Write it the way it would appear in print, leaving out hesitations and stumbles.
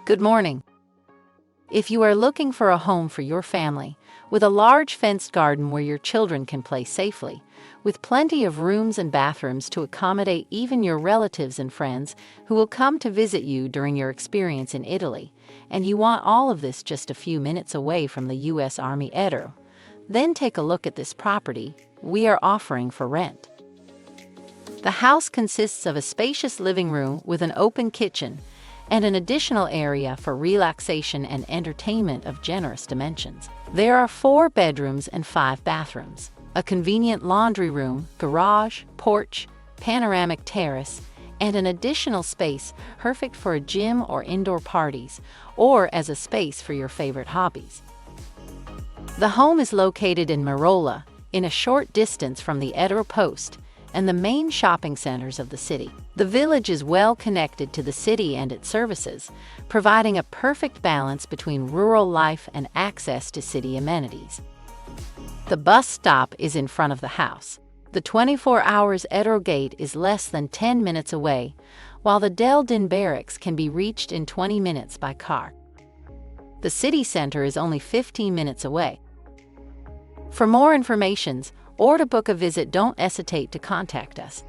Good morning. If you are looking for a home for your family, with a large fenced garden where your children can play safely, with plenty of rooms and bathrooms to accommodate even your relatives and friends who will come to visit you during your experience in Italy, and you want all of this just a few minutes away from the U.S. Army Ederle, then take a look at this property we are offering for rent. The house consists of a spacious living room with an open kitchen and an additional area for relaxation and entertainment of generous dimensions. There are 4 bedrooms and 5 bathrooms, a convenient laundry room, garage, porch, panoramic terrace, and an additional space perfect for a gym or indoor parties, or as a space for your favorite hobbies. The home is located in Marola, in a short distance from the Ederle Post and the main shopping centers of the city. The village is well connected to the city and its services, providing a perfect balance between rural life and access to city amenities. The bus stop is in front of the house. The 24 hours Ederle Gate is less than 10 minutes away, while the Din Barracks can be reached in 20 minutes by car. The city center is only 15 minutes away. For more information or to book a visit, don't hesitate to contact us.